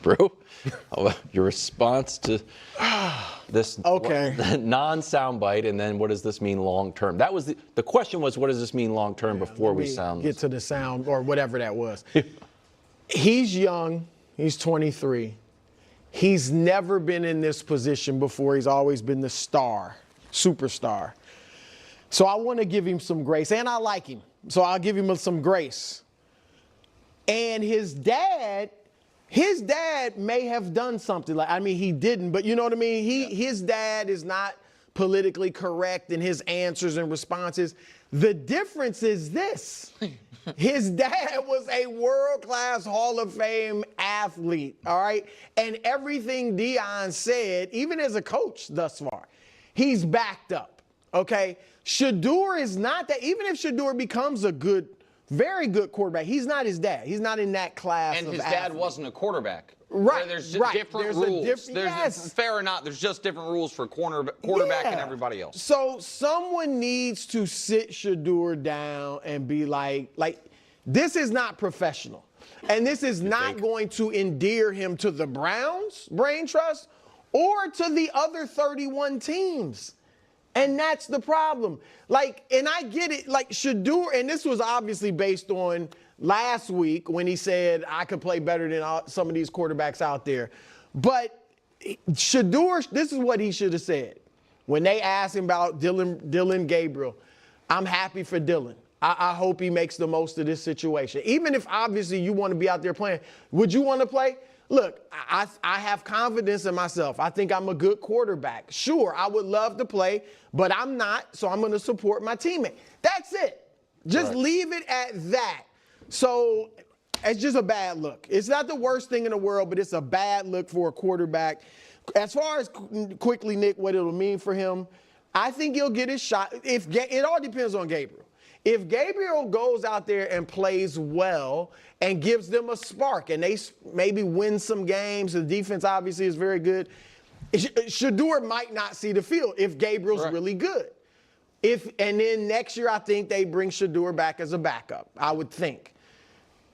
Bro, your response to this non-soundbite, and then what does this mean long term? That was the question was, what does this mean long term before we sound get to the sound or whatever that was. He's young. He's 23. He's never been in this position before. He's always been the superstar. So I want to give him some grace, and I like him. So I'll give him some grace. And his dad may have done something he didn't, but you know what I mean? His dad is not politically correct in his answers and responses. The difference is this. His dad was a world-class Hall of Fame athlete, all right? And everything Deion said, even as a coach thus far, he's backed up, okay? Shedeur is not that. Even if Shedeur becomes a very good quarterback, he's not his dad. He's not in that class and of his athlete. Dad wasn't a quarterback. Right, There's different rules. Fair or not, there's just different rules for quarterback and everybody else. So someone needs to sit Shedeur down and be like, this is not professional. And this is not going to endear him to the Browns' brain trust or to the other 31 teams. And that's the problem. And I get it, Shedeur, and this was obviously based on last week when he said, I could play better than some of these quarterbacks out there. But Shedeur, this is what he should have said. When they asked him about Dylan Gabriel, I'm happy for Dylan. I hope he makes the most of this situation. Even if obviously you want to be out there playing, would you want to play? Look, I have confidence in myself. I think I'm a good quarterback. Sure, I would love to play, but I'm not, so I'm going to support my teammate. That's it. Just leave it at that. So it's just a bad look. It's not the worst thing in the world, but it's a bad look for a quarterback. As far as quickly, Nick, what it'll mean for him, I think he'll get his shot. It all depends on Gabriel. If Gabriel goes out there and plays well and gives them a spark and they maybe win some games, the defense obviously is very good, Shedeur might not see the field if Gabriel's really good. And then next year I think they bring Shedeur back as a backup, I would think.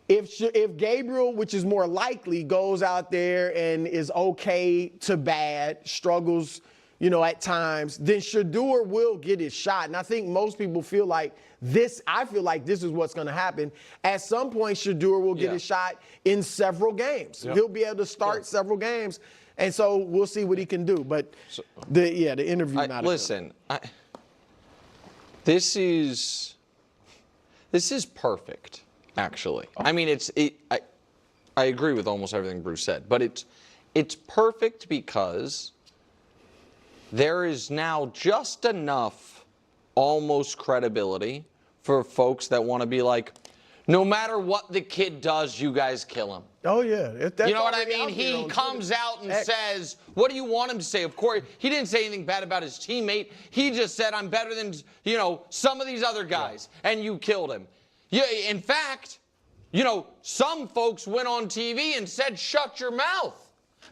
If Gabriel, which is more likely, goes out there and is okay to bad, struggles, at times, then Shedeur will get his shot. And I think most people feel like this. I feel like this is what's going to happen. At some point, Shedeur will get his shot in several games. He'll be able to start several games. And so we'll see what he can do. But the interview. This is perfect, actually. I mean, I agree with almost everything Bruce said, but it's perfect because there is now just enough almost credibility for folks that want to be like, no matter what the kid does, you guys kill him. Oh, yeah. You know what I mean? He comes out and says, what do you want him to say? Of course, he didn't say anything bad about his teammate. He just said, I'm better than, some of these other guys, and you killed him. Yeah, in fact, some folks went on TV and said, shut your mouth.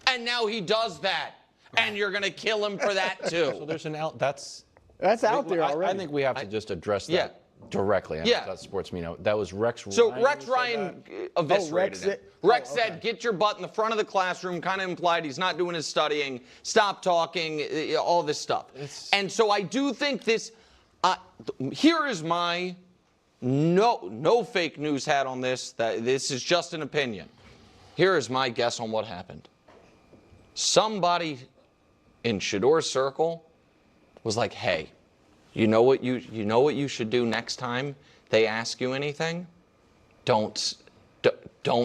And now he does that. And you're going to kill him for that, too. So there's that's out there already. I think we have to just address that directly. That's sports media. That was Rex Ryan. So Rex Ryan eviscerated him. Rex said, get your butt in the front of the classroom, kind of implied he's not doing his studying, stop talking, all this stuff. And so I do think this, here is my no fake news hat on this. This is just an opinion. Here is my guess on what happened. Somebody in Shedeur's circle was like, hey, you know what you should do next time they ask you anything? Don't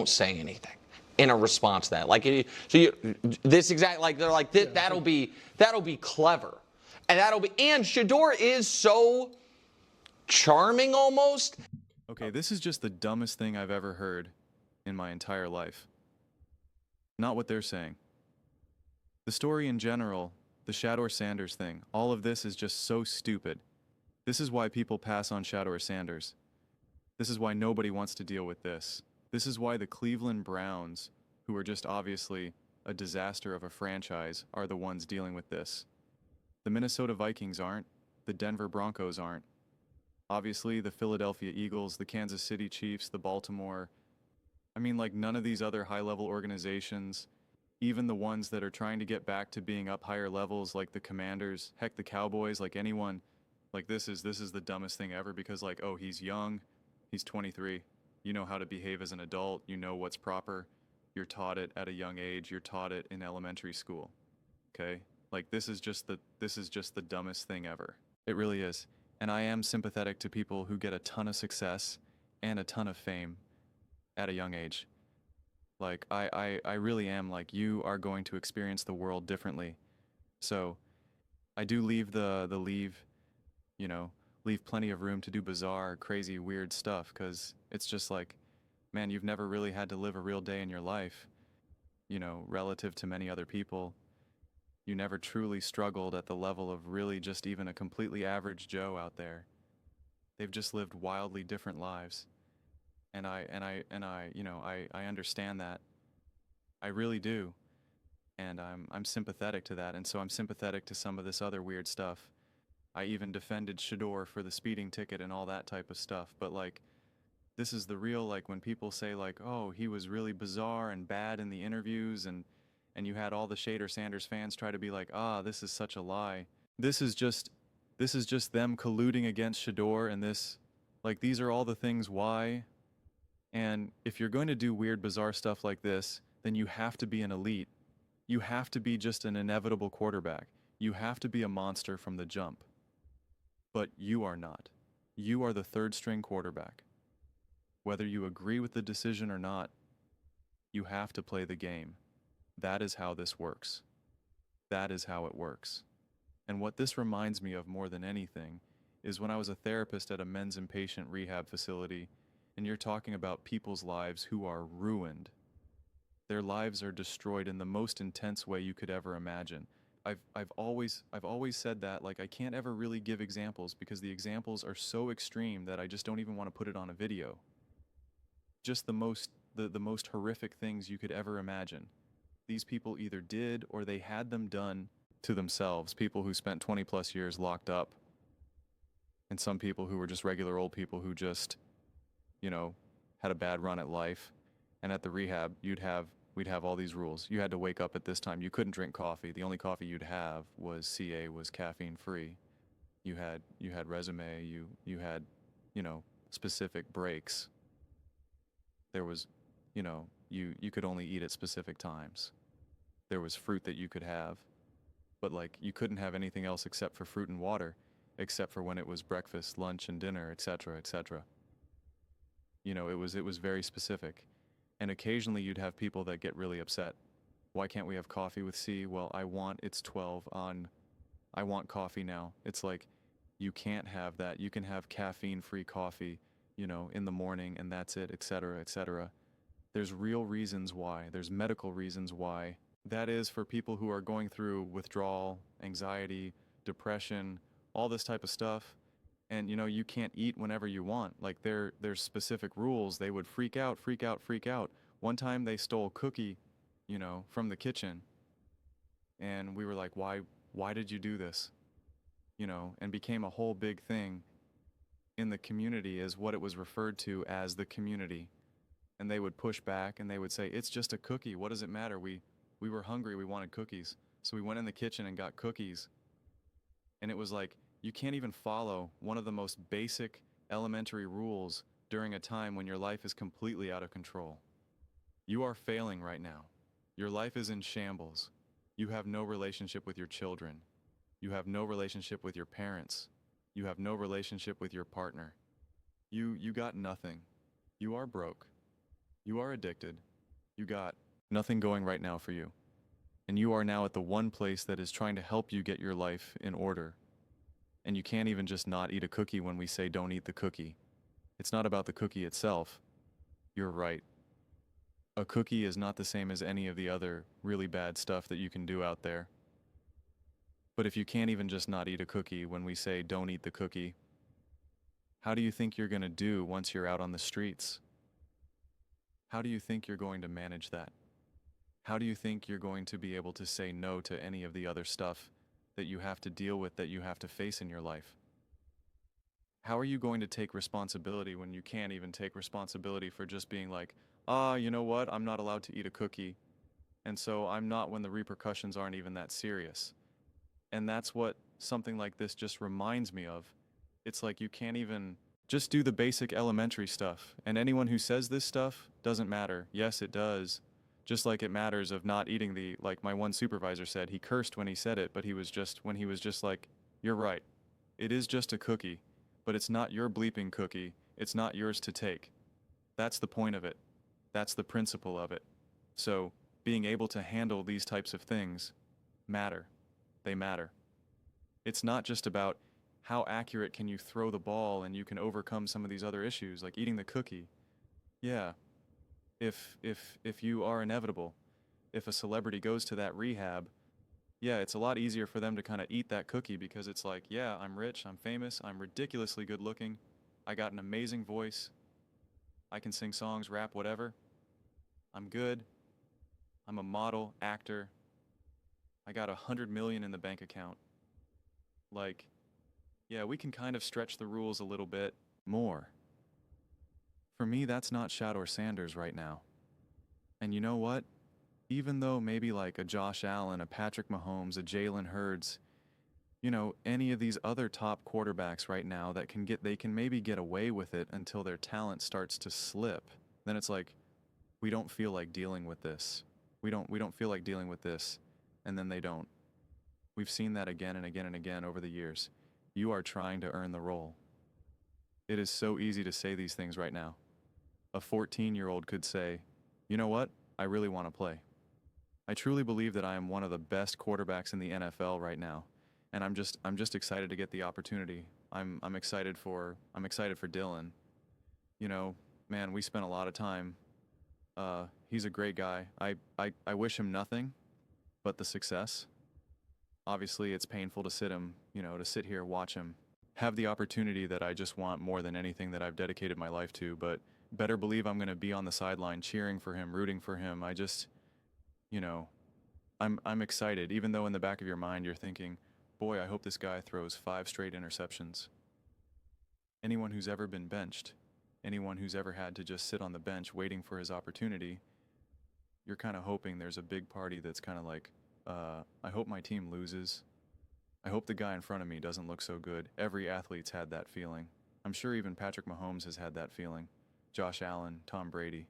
say anything in a response to that. They're like, that'll be clever. And Shedeur is so charming almost. Okay, this is just the dumbest thing I've ever heard in my entire life. Not what they're saying. The story in general, the Shedeur Sanders thing, all of this is just so stupid. This is why people pass on Shedeur Sanders. This is why nobody wants to deal with this. This is why the Cleveland Browns, who are just obviously a disaster of a franchise, are the ones dealing with this. The Minnesota Vikings aren't. The Denver Broncos aren't. Obviously, the Philadelphia Eagles, the Kansas City Chiefs, the Baltimore. I mean, like, none of these other high-level organizations, even the ones that are trying to get back to being up higher levels, like the Commanders, heck, the Cowboys, like anyone, like this is the dumbest thing ever because, like, oh, he's young, he's 23, you know how to behave as an adult, you know what's proper, you're taught it at a young age, you're taught it in elementary school, okay? Like, this is just the dumbest thing ever. It really is. And I am sympathetic to people who get a ton of success and a ton of fame at a young age. Like, I really am. Like, you are going to experience the world differently. So I do leave you know, leave plenty of room to do bizarre, crazy, weird stuff, because it's just like, man, you've never really had to live a real day in your life, you know, relative to many other people. You never truly struggled at the level of really just even a completely average Joe out there. They've just lived wildly different lives. And you know, I understand that. I really do. And I'm sympathetic to that. And so I'm sympathetic to some of this other weird stuff. I even defended Shedeur for the speeding ticket and all that type of stuff. But like, this is the real, like, when people say like, oh, he was really bizarre and bad in the interviews, and you had all the Shedeur Sanders fans try to be like, ah, this is such a lie. This is just them colluding against Shedeur, and this, like, these are all the things why. And if you're going to do weird, bizarre stuff like this, then you have to be an elite. You have to be just an inevitable quarterback. You have to be a monster from the jump. But you are not. You are the third string quarterback. Whether you agree with the decision or not, you have to play the game. That is how this works. That is how it works. And what this reminds me of more than anything is when I was a therapist at a men's inpatient rehab facility, and you're talking about people's lives who are ruined. Their lives are destroyed in the most intense way you could ever imagine. I've always said that, like, I can't ever really give examples because the examples are so extreme that I just don't even want to put it on a video. Just the most horrific things you could ever imagine. These people either did or they had them done to themselves. People who spent 20 plus years locked up. And some people who were just regular old people who just, you know, had a bad run at life. And at the rehab, we'd have all these rules. You had to wake up at this time. You couldn't drink coffee. The only coffee you'd have was CA, was caffeine free. You had resume, you had, you know, specific breaks. There was, you know, you could only eat at specific times. There was fruit that you could have, but like you couldn't have anything else except for fruit and water, except for when it was breakfast, lunch, and dinner, etc., etc. You know, it was very specific. And occasionally you'd have people that get really upset. Why can't we have coffee with C? Well, it's 12 on, I want coffee now. It's like, you can't have that. You can have caffeine-free coffee, you know, in the morning, and that's it, etc., etc. There's real reasons why. There's medical reasons why. That is for people who are going through withdrawal, anxiety, depression, all this type of stuff. And, you know, you can't eat whenever you want. Like, there's specific rules. They would freak out. One time they stole a cookie, you know, from the kitchen. And we were like, why did you do this? You know, and became a whole big thing in the community as what it was referred to as the community. And they would push back and they would say, it's just a cookie. What does it matter? We were hungry. We wanted cookies. So we went in the kitchen and got cookies. And it was like, you can't even follow one of the most basic elementary rules during a time when your life is completely out of control. You are failing right now. Your life is in shambles. You have no relationship with your children. You have no relationship with your parents. You have no relationship with your partner. You got nothing. You are broke. You are addicted. You got nothing going right now for you. And you are now at the one place that is trying to help you get your life in order. And you can't even just not eat a cookie when we say don't eat the cookie. It's not about the cookie itself. You're right. A cookie is not the same as any of the other really bad stuff that you can do out there. But if you can't even just not eat a cookie when we say don't eat the cookie, how do you think you're going to do once you're out on the streets? How do you think you're going to manage that? How do you think you're going to be able to say no to any of the other stuff that you have to deal with, that you have to face in your life? how are you going to take responsibility when you can't even take responsibility for just being like, you know what, I'm not allowed to eat a cookie, and so I'm not when the repercussions aren't even that serious. And that's what something like this just reminds me of. It's like you can't even just do the basic elementary stuff. And anyone who says this stuff doesn't matter. Yes, it does. Just like it matters of not eating like my one supervisor said, he cursed when he said it, but he was just like, you're right. It is just a cookie, but it's not your bleeping cookie. It's not yours to take. That's the point of it. That's the principle of it. So being able to handle these types of things matter. They matter. It's not just about how accurate can you throw the ball and you can overcome some of these other issues, like eating the cookie. Yeah, if you are inevitable, if a celebrity goes to that rehab, yeah, it's a lot easier for them to kind of eat that cookie because it's like, yeah, I'm rich, I'm famous, I'm ridiculously good looking, I got an amazing voice, I can sing songs, rap, whatever, I'm good, I'm a model, actor, I got 100 million in the bank account. Like, yeah, we can kind of stretch the rules a little bit more. For me, that's not Shedeur Sanders right now. And you know what? Even though maybe like a Josh Allen, a Patrick Mahomes, a Jalen Hurts, you know, any of these other top quarterbacks right now that they can maybe get away with it until their talent starts to slip. Then it's like, we don't feel like dealing with this. We don't feel like dealing with this. And then they don't. We've seen that again and again and again over the years. You are trying to earn the role. It is so easy to say these things right now. A 14-year-old could say, you know what? I really want to play. I truly believe that I am one of the best quarterbacks in the NFL right now. And I'm just excited to get the opportunity. I'm excited for Dylan. You know, man, we spent a lot of time. He's a great guy. I wish him nothing but the success. Obviously, it's painful to sit here, watch him, have the opportunity that I just want more than anything that I've dedicated my life to, but better believe I'm going to be on the sideline cheering for him, rooting for him. I just, I'm excited, even though in the back of your mind you're thinking, boy, I hope this guy throws 5 straight interceptions. Anyone who's ever been benched, anyone who's ever had to just sit on the bench waiting for his opportunity, you're kind of hoping there's a big party that's kind of like, I hope my team loses. I hope the guy in front of me doesn't look so good. Every athlete's had that feeling. I'm sure even Patrick Mahomes has had that feeling. Josh Allen, Tom Brady.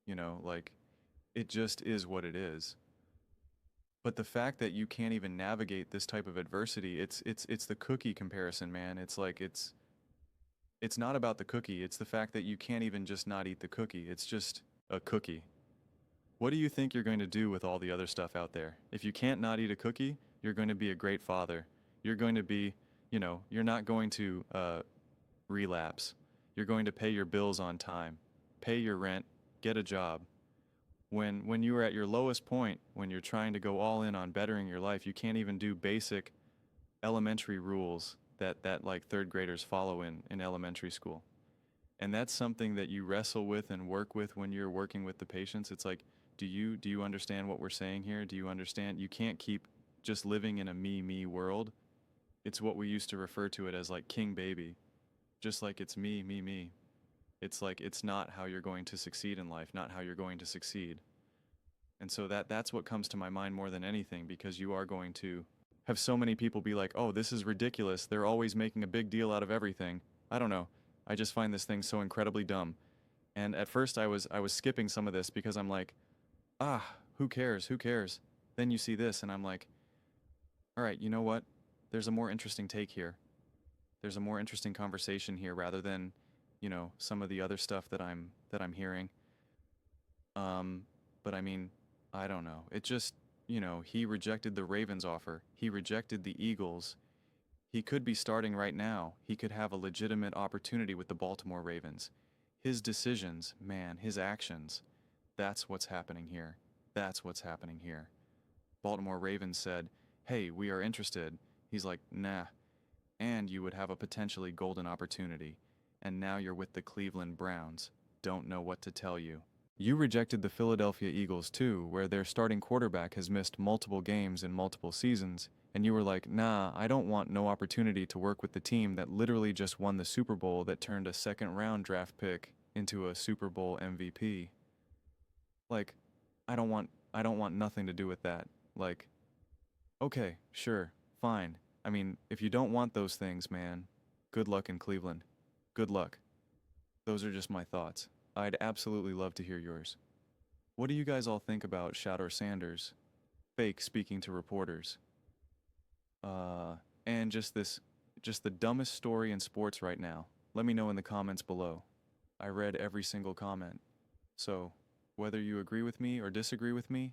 It just is what it is. But the fact that you can't even navigate this type of adversity, it's the cookie comparison, man. It's not about the cookie. It's the fact that you can't even just not eat the cookie. It's just a cookie. What do you think you're going to do with all the other stuff out there? If you can't not eat a cookie, you're going to be a great father. You're going to be, you're not going to relapse. You're going to pay your bills on time, pay your rent, get a job. When you are at your lowest point, when you're trying to go all in on bettering your life, you can't even do basic elementary rules that like 3rd graders follow in elementary school. And that's something that you wrestle with and work with when you're working with the patients. It's like, do you understand what we're saying here? Do you understand? You can't keep just living in a me world. It's what we used to refer to it as like king baby. Just like it's me. It's like it's not how you're going to succeed in life, not how you're going to succeed. And so that's what comes to my mind more than anything, because you are going to have so many people be like, oh, this is ridiculous. They're always making a big deal out of everything. I don't know. I just find this thing so incredibly dumb. And at first I was skipping some of this because I'm like, who cares? Then you see this and I'm like, all right, you know what? There's a more interesting take here. There's a more interesting conversation here rather than, some of the other stuff that I'm hearing. But I mean, I don't know. It just, he rejected the Ravens offer. He rejected the Eagles. He could be starting right now. He could have a legitimate opportunity with the Baltimore Ravens. His decisions, man, his actions, that's what's happening here. That's what's happening here. Baltimore Ravens said, hey, we are interested. He's like, nah. And you would have a potentially golden opportunity. And now you're with the Cleveland Browns. Don't know what to tell you. You rejected the Philadelphia Eagles too, where their starting quarterback has missed multiple games in multiple seasons, and you were like, nah, I don't want no opportunity to work with the team that literally just won the Super Bowl that turned a second-round draft pick into a Super Bowl MVP. Like, I don't want nothing to do with that. Like, okay, sure, fine. I mean, if you don't want those things, man, good luck in Cleveland. Good luck. Those are just my thoughts. I'd absolutely love to hear yours. What do you guys all think about Shedeur Sanders? Fake speaking to reporters. And just the dumbest story in sports right now. Let me know in the comments below. I read every single comment. So, whether you agree with me or disagree with me,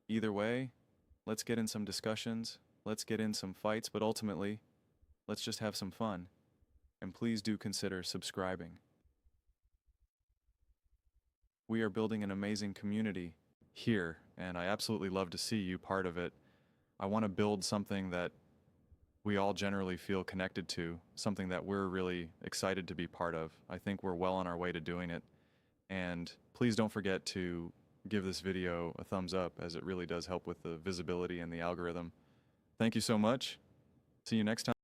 either way, let's get in some discussions, let's get in some fights, but ultimately, let's just have some fun. And please do consider subscribing. We are building an amazing community here, and I absolutely love to see you part of it. I want to build something that we all generally feel connected to, something that we're really excited to be part of. I think we're well on our way to doing it. And please don't forget to give this video a thumbs up, as it really does help with the visibility and the algorithm. Thank you so much. See you next time.